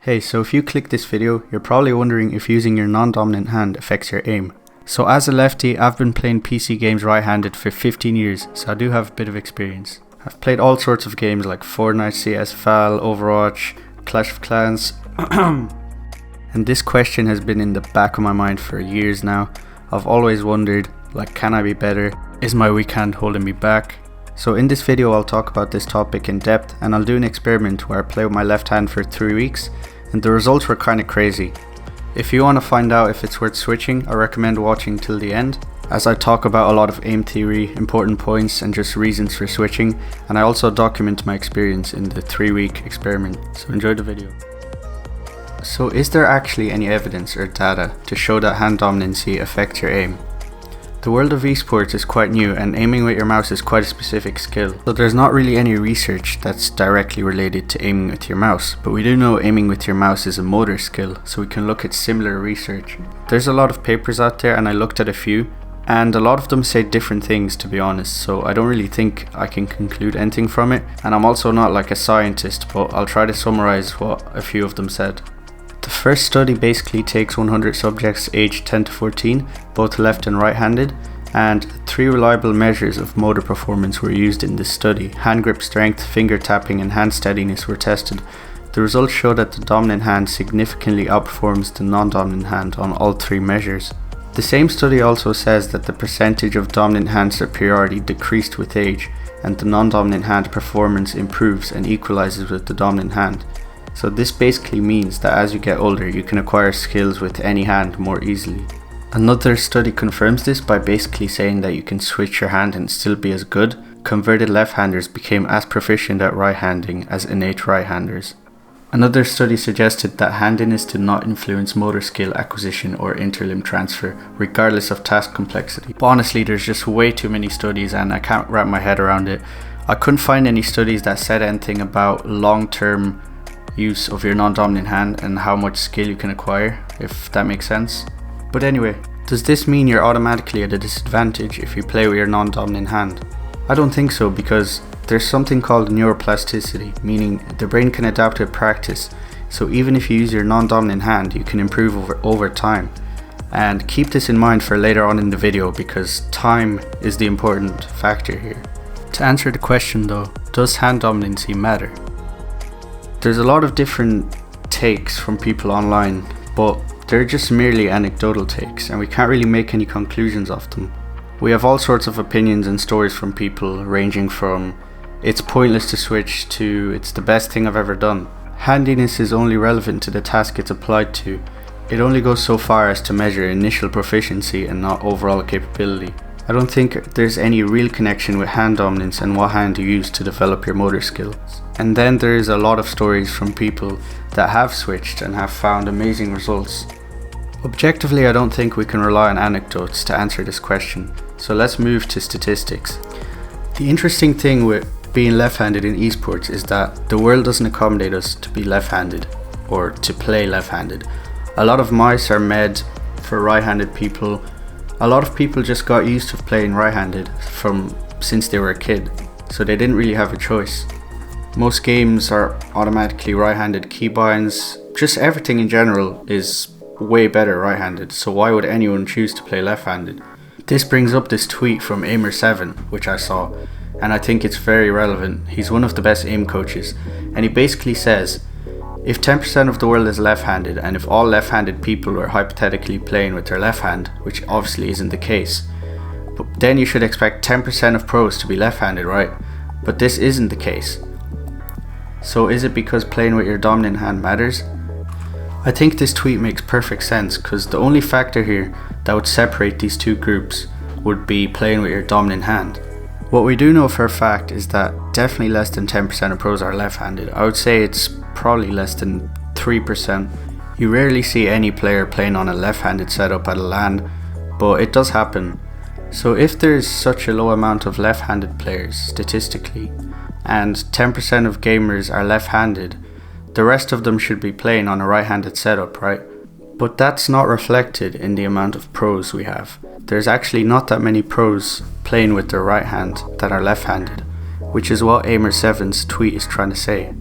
Hey, so if you click this video, you're probably wondering if using your non-dominant hand affects your aim. So as a lefty, I've been playing PC games right-handed for 15 years, so I do have a bit of experience. I've played all sorts of games like Fortnite, CS, Val, Overwatch, Clash of Clans, and this question has been in the back of my mind for years now. I've always wondered, can I be better? Is my weak hand holding me back? So in this video I'll talk about this topic in depth, and I'll do an experiment where I play with my left hand for 3 weeks, and the results were kinda crazy. If you want to find out if it's worth switching, I recommend watching till the end, as I talk about a lot of aim theory, important points and just reasons for switching, and I also document my experience in the 3-week experiment, so enjoy the video. So is there actually any evidence or data to show that hand dominancy affects your aim? The world of esports is quite new, and aiming with your mouse is quite a specific skill, so there's not really any research that's directly related to aiming with your mouse, but we do know aiming with your mouse is a motor skill, so we can look at similar research. There's a lot of papers out there, and I looked at a few, and a lot of them say different things, to be honest, so I don't really think I can conclude anything from it, and I'm also not like a scientist, but I'll try to summarize what a few of them said. The first study basically takes 100 subjects aged 10 to 14, both left and right-handed, and 3 reliable measures of motor performance were used in this study. Hand grip strength, finger tapping and hand steadiness were tested. The results show that the dominant hand significantly outperforms the non-dominant hand on all 3 measures. The same study also says that the percentage of dominant hand superiority decreased with age, and the non-dominant hand performance improves and equalizes with the dominant hand. So this basically means that as you get older, you can acquire skills with any hand more easily. Another study confirms this by basically saying that you can switch your hand and still be as good. Converted left-handers became as proficient at right-handing as innate right-handers. Another study suggested that handiness did not influence motor skill acquisition or interlimb transfer, regardless of task complexity. But honestly, there's just way too many studies and I can't wrap my head around it. I couldn't find any studies that said anything about long-term use of your non-dominant hand and how much skill you can acquire, if that makes sense. But anyway, does this mean you're automatically at a disadvantage if you play with your non-dominant hand? I don't think so, because there's something called neuroplasticity, meaning the brain can adapt with practice, so even if you use your non-dominant hand, you can improve over time. And keep this in mind for later on in the video, because time is the important factor here. To answer the question though, does hand dominancy matter? There's a lot of different takes from people online, but they're just merely anecdotal takes, and we can't really make any conclusions off them. We have all sorts of opinions and stories from people, ranging from "it's pointless to switch" to "it's the best thing I've ever done." Handiness is only relevant to the task it's applied to. It only goes so far as to measure initial proficiency and not overall capability. I don't think there's any real connection with hand dominance and what hand you use to develop your motor skills. And then there is a lot of stories from people that have switched and have found amazing results. Objectively, I don't think we can rely on anecdotes to answer this question, so let's move to statistics. The interesting thing with being left-handed in esports is that the world doesn't accommodate us to be left-handed or to play left-handed. A lot of mice are made for right-handed people. A lot of people just got used to playing right-handed since they were a kid, so they didn't really have a choice. Most games are automatically right-handed keybinds, just everything in general is way better right-handed, so why would anyone choose to play left-handed? This brings up this tweet from Aimer7, which I saw, and I think it's very relevant. He's one of the best aim coaches, and he basically says, if 10% of the world is left-handed, and if all left-handed people were hypothetically playing with their left hand, which obviously isn't the case, but then you should expect 10% of pros to be left-handed, right? But this isn't the case. So is it because playing with your dominant hand matters? I think this tweet makes perfect sense, because the only factor here that would separate these two groups would be playing with your dominant hand. What we do know for a fact is that definitely less than 10% of pros are left-handed. I would say it's probably less than 3%. You rarely see any player playing on a left-handed setup at a LAN, but it does happen. So if there's such a low amount of left-handed players statistically, and 10% of gamers are left-handed, the rest of them should be playing on a right-handed setup, right? But that's not reflected in the amount of pros we have. There's actually not that many pros playing with their right hand that are left-handed, which is what Aimer7's tweet is trying to say.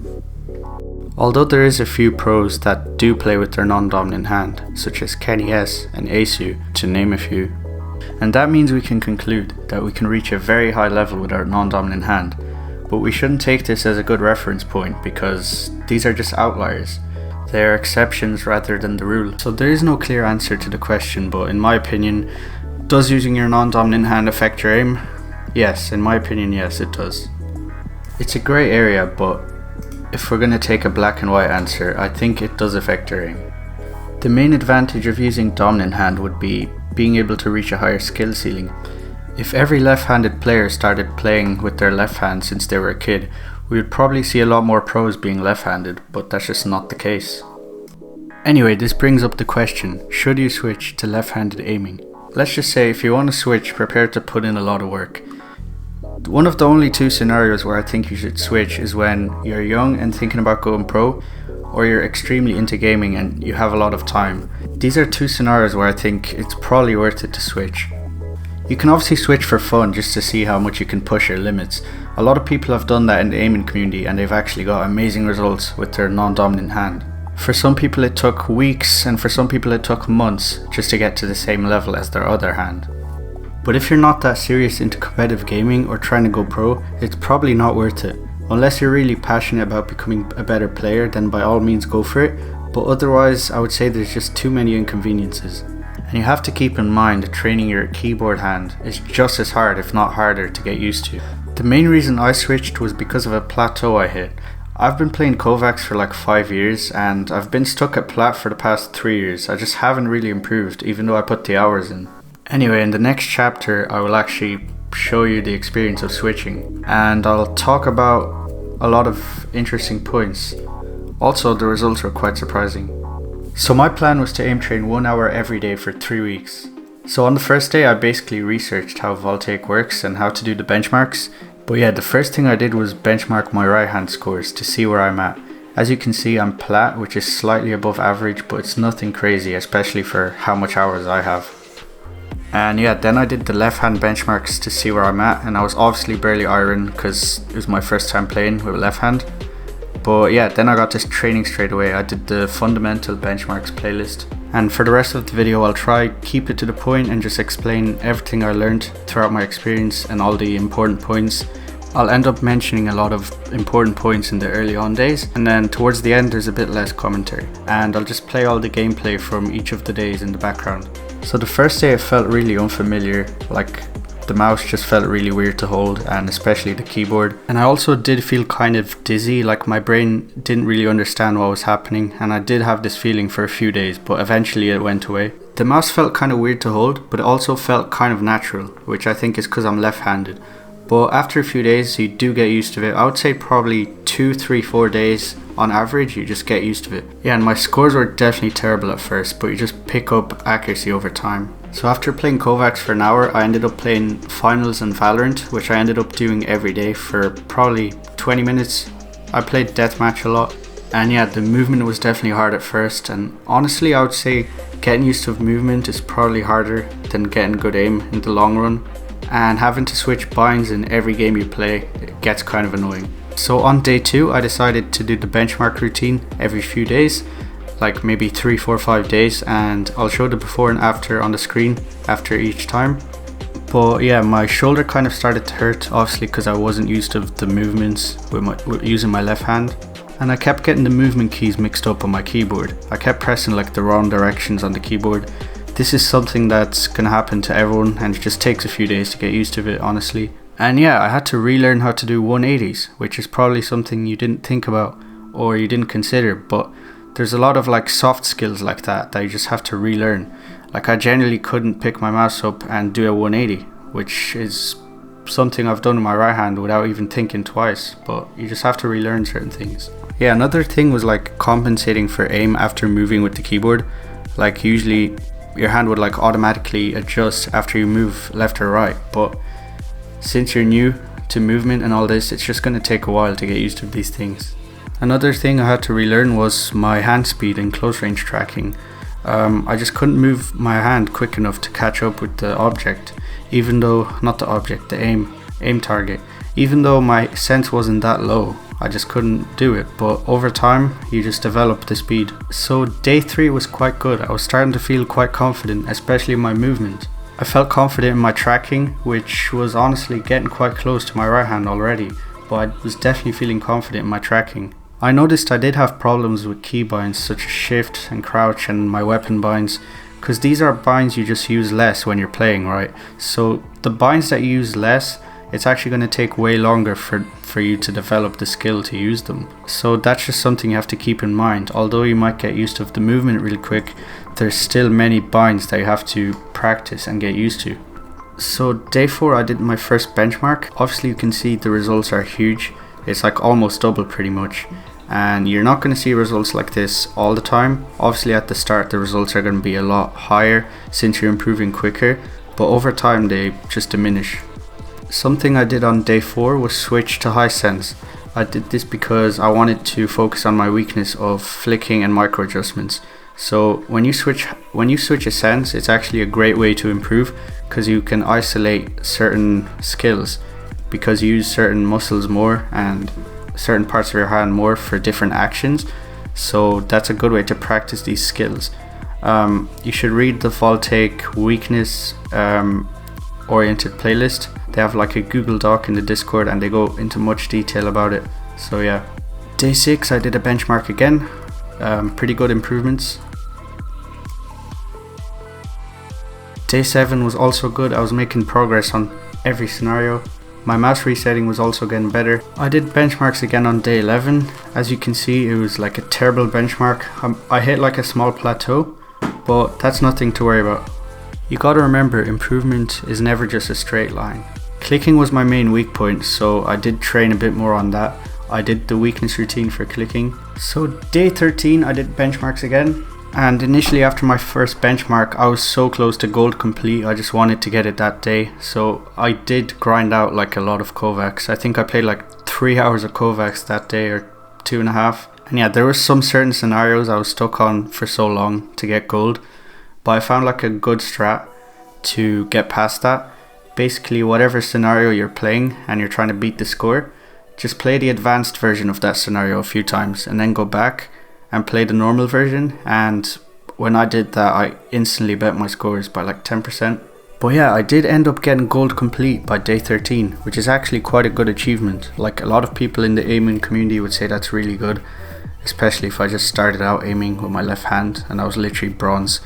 Although there is a few pros that do play with their non-dominant hand, such as Kenny S and Asu, to name a few. And that means we can conclude that we can reach a very high level with our non-dominant hand, but we shouldn't take this as a good reference point because these are just outliers. They are exceptions rather than the rule. So there is no clear answer to the question, but in my opinion, does using your non-dominant hand affect your aim? Yes, in my opinion, yes, it does. It's a grey area, but if we're going to take a black and white answer, I think it does affect your aim. The main advantage of using dominant hand would be being able to reach a higher skill ceiling. If every left-handed player started playing with their left hand since they were a kid, we would probably see a lot more pros being left-handed, but that's just not the case. Anyway, this brings up the question, should you switch to left-handed aiming? Let's just say if you want to switch, prepare to put in a lot of work. One of the only two scenarios where I think you should switch is when you're young and thinking about going pro, or you're extremely into gaming and you have a lot of time. These are two scenarios where I think it's probably worth it to switch. You can obviously switch for fun just to see how much you can push your limits. A lot of people have done that in the aiming community and they've actually got amazing results with their non-dominant hand. For some people it took weeks and for some people it took months just to get to the same level as their other hand. But if you're not that serious into competitive gaming or trying to go pro, it's probably not worth it. Unless you're really passionate about becoming a better player, then by all means go for it, but otherwise I would say there's just too many inconveniences. And you have to keep in mind that training your keyboard hand is just as hard, if not harder, to get used to. The main reason I switched was because of a plateau I hit. I've been playing kovaaks for like 5 years and I've been stuck at plat for the past 3 years. I just haven't really improved even though I put the hours in. Anyway, in the next chapter I will actually show you the experience of switching and I'll talk about a lot of interesting points. Also, the results were quite surprising. So my plan was to aim train 1 hour every day for 3 weeks. So on the first day I basically researched how voltaic works and how to do the benchmarks. But yeah, the first thing I did was benchmark my right hand scores to see where I'm at. As you can see, I'm plat, which is slightly above average, but it's nothing crazy, especially for how much hours I have. And yeah, then I did the left hand benchmarks to see where I'm at, and I was obviously barely iron because it was my first time playing with left hand. But yeah, then I got this training straight away. I did the fundamental benchmarks playlist, and for the rest of the video I'll try keep it to the point and just explain everything I learned throughout my experience and all the important points. I'll end up mentioning a lot of important points in the early on days, and then towards the end there's a bit less commentary, and I'll just play all the gameplay from each of the days in the background. So the first day it felt really unfamiliar, like the mouse just felt really weird to hold, and especially the keyboard. And I also did feel kind of dizzy, like my brain didn't really understand what was happening, and I did have this feeling for a few days, but eventually it went away. The mouse felt kind of weird to hold, but it also felt kind of natural, which I think is because I'm left-handed. But after a few days you do get used to it. I would say probably 2, 3, 4 days on average you just get used to it. Yeah, and my scores were definitely terrible at first, but you just pick up accuracy over time. So after playing kovaaks for an hour I ended up playing finals and valorant, which I ended up doing every day for probably 20 minutes. I played deathmatch a lot, and yeah, the movement was definitely hard at first, and honestly I would say getting used to movement is probably harder than getting good aim in the long run. And having to switch binds in every game you play, it gets kind of annoying. So on day 2 I decided to do the benchmark routine every few days, like maybe 3, 4, 5 days, and I'll show the before and after on the screen after each time. But yeah, my shoulder kind of started to hurt, obviously because I wasn't used to the movements with using my left hand, and I kept getting the movement keys mixed up on my keyboard. I kept pressing like the wrong directions on the keyboard. This is something that's gonna happen to everyone, and it just takes a few days to get used to it, honestly. And yeah, I had to relearn how to do 180s, which is probably something you didn't think about or you didn't consider, but there's a lot of like soft skills like that you just have to relearn. Like I generally couldn't pick my mouse up and do a 180, which is something I've done with my right hand without even thinking twice, but you just have to relearn certain things. Yeah, another thing was like compensating for aim after moving with the keyboard. Like usually your hand would like automatically adjust after you move left or right, but since you're new to movement and all this, it's just going to take a while to get used to these things. Another thing I had to relearn was my hand speed and close range tracking. I just couldn't move my hand quick enough to catch up with the object, even though, not the object, the aim target. Even though my sense wasn't that low, I just couldn't do it, but over time you just develop the speed. So day 3 was quite good. I was starting to feel quite confident, especially in my movement. I felt confident in my tracking, which was honestly getting quite close to my right hand already, but I was definitely feeling confident in my tracking. I noticed I did have problems with key binds such as shift and crouch and my weapon binds, because these are binds you just use less when you're playing, right? So the binds that you use less, it's actually going to take way longer for you to develop the skill to use them. So that's just something you have to keep in mind. Although you might get used to the movement really quick, there's still many binds that you have to practice and get used to. So day 4 I did my first benchmark. Obviously you can see the results are huge. It's like almost double pretty much. And you're not going to see results like this all the time. Obviously at the start the results are going to be a lot higher since you're improving quicker, but over time they just diminish. Something I did on day 4 was switch to high sense. I did this because I wanted to focus on my weakness of flicking and micro adjustments. So when you switch a sense, it's actually a great way to improve, because you can isolate certain skills because you use certain muscles more and certain parts of your hand more for different actions. So that's a good way to practice these skills. You should read the Voltaic weakness oriented playlist. They have like a Google Doc in the Discord and they go into much detail about it. So yeah. Day 6 I did a benchmark again. Pretty good improvements. Day 7 was also good. I was making progress on every scenario. My mouse resetting was also getting better. I did benchmarks again on day 11. As you can see, it was like a terrible benchmark. I hit like a small plateau, but that's nothing to worry about. You gotta remember, improvement is never just a straight line. Clicking was my main weak point, so I did train a bit more on that. I did the weakness routine for clicking. So day 13 I did benchmarks again, and initially after my first benchmark I was so close to gold complete. I just wanted to get it that day, so I did grind out like a lot of kovaaks. I think I played like 3 hours of kovaaks that day, or 2.5. And yeah, there were some certain scenarios I was stuck on for so long to get gold, but I found like a good strat to get past that. Basically whatever scenario you're playing and you're trying to beat the score, just play the advanced version of that scenario a few times and then go back and play the normal version. And when I did that, I instantly bet my scores by like 10%. But yeah, I did end up getting gold complete by day 13, which is actually quite a good achievement. Like a lot of people in the aiming community would say that's really good, especially if I just started out aiming with my left hand and I was literally bronze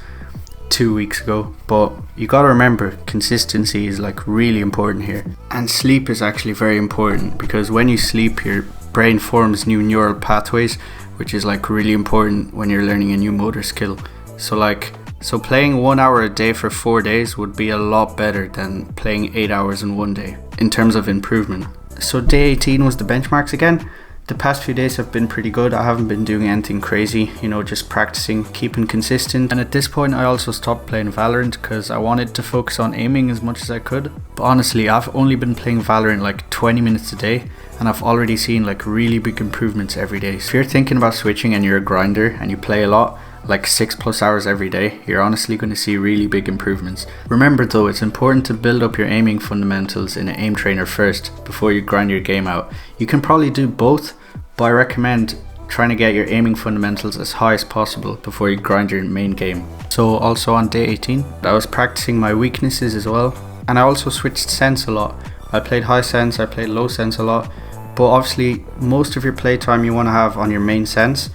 2 weeks ago. But you gotta remember, consistency is like really important here, and sleep is actually very important, because when you sleep your brain forms new neural pathways, which is like really important when you're learning a new motor skill. So playing 1 hour a day for 4 days would be a lot better than playing 8 hours in 1 day in terms of improvement. So day 18 was the benchmarks again. The past few days have been pretty good. I haven't been doing anything crazy, just practicing, keeping consistent. And at this point I also stopped playing Valorant because I wanted to focus on aiming as much as I could. But honestly, I've only been playing Valorant like 20 minutes a day and I've already seen like really big improvements every day. So if you're thinking about switching and you're a grinder and you play a lot, like 6+ hours every day, you're honestly going to see really big improvements. Remember though, it's important to build up your aiming fundamentals in an aim trainer first before you grind your game out. You can probably do both, but I recommend trying to get your aiming fundamentals as high as possible before you grind your main game. So also on day 18, I was practicing my weaknesses as well, and I also switched sense a lot. I played high sense, I played low sense a lot, but obviously most of your playtime you want to have on your main sense,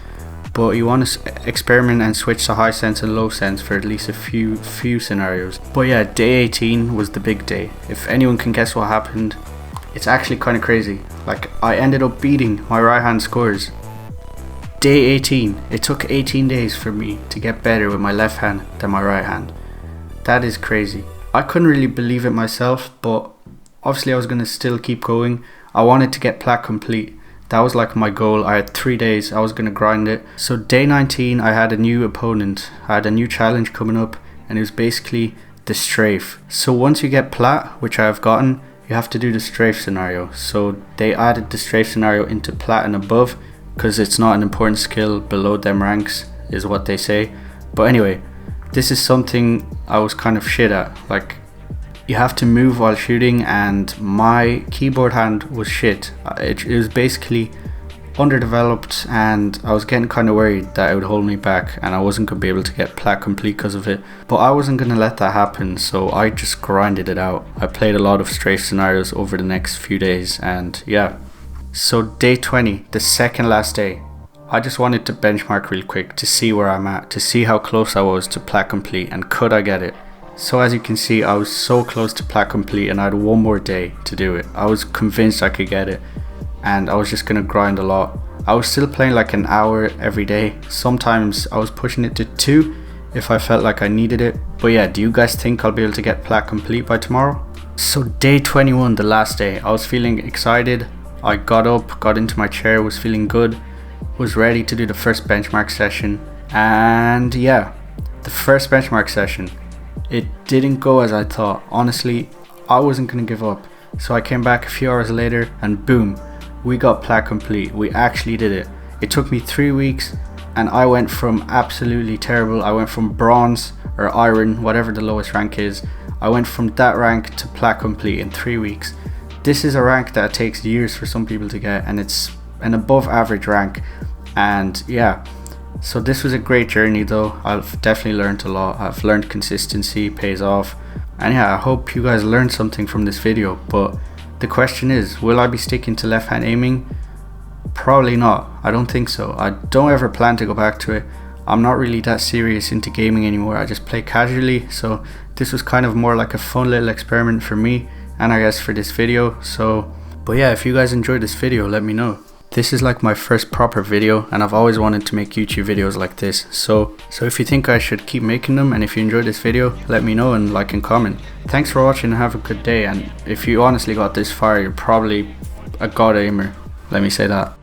but you want to experiment and switch to high sense and low sense for at least a few scenarios. But yeah, day 18 was the big day. If anyone can guess what happened, it's actually kind of crazy. Like, I ended up beating my right hand scores. Day 18, it took 18 days for me to get better with my left hand than my right hand. That is crazy. I couldn't really believe it myself, but obviously I was going to still keep going. I wanted to get plat complete. That was like my goal. I had 3 days, I was going to grind it. So day 19 I had a new opponent. I had a new challenge coming up, and it was basically the strafe. So once you get plat, which I have gotten, you have to do the strafe scenario. So they added the strafe scenario into plat and above because it's not an important skill below them ranks, is what they say. But anyway, this is something I was kind of shit at. Like, you have to move while shooting, and my keyboard hand was shit. It was basically underdeveloped, and I was getting kind of worried that it would hold me back and I wasn't going to be able to get plat complete because of it. But I wasn't going to let that happen, so I just grinded it out. I played a lot of strafe scenarios over the next few days, and yeah. So day 20, the second last day, I just wanted to benchmark real quick to see where I'm at, to see how close I was to plat complete and could I get it. So as you can see, I was so close to plat complete and I had one more day to do it. I was convinced I could get it and I was just gonna grind a lot. I was still playing like an hour every day. Sometimes I was pushing it to 2 if I felt like I needed it. But yeah, do you guys think I'll be able to get plat complete by tomorrow? So day 21, the last day, I was feeling excited. I got up, got into my chair, was feeling good, was ready to do the first benchmark session. And yeah, the first benchmark session, it didn't go as I thought. Honestly, I wasn't gonna give up. So I came back a few hours later and boom, we got plat complete. We actually did it. It took me 3 weeks and I went from absolutely terrible. I went from bronze or iron, whatever the lowest rank is. I went from that rank to plat complete in 3 weeks. This is a rank that takes years for some people to get, and it's an above average rank. And yeah, so this was a great journey though. I've definitely learned a lot. I've learned consistency pays off, and yeah, I hope you guys learned something from this video. But the question is, will I be sticking to left hand aiming? Probably not. I don't think so. I don't ever plan to go back to it. I'm not really that serious into gaming anymore. I just play casually, so this was kind of more like a fun little experiment for me and I guess for this video. So but yeah, if you guys enjoyed this video, let me know. This is like my first proper video and I've always wanted to make YouTube videos like this. So if you think I should keep making them, and if you enjoyed this video, let me know and like and comment. Thanks for watching and have a good day. And if you honestly got this far, you're probably a god aimer. Let me say that.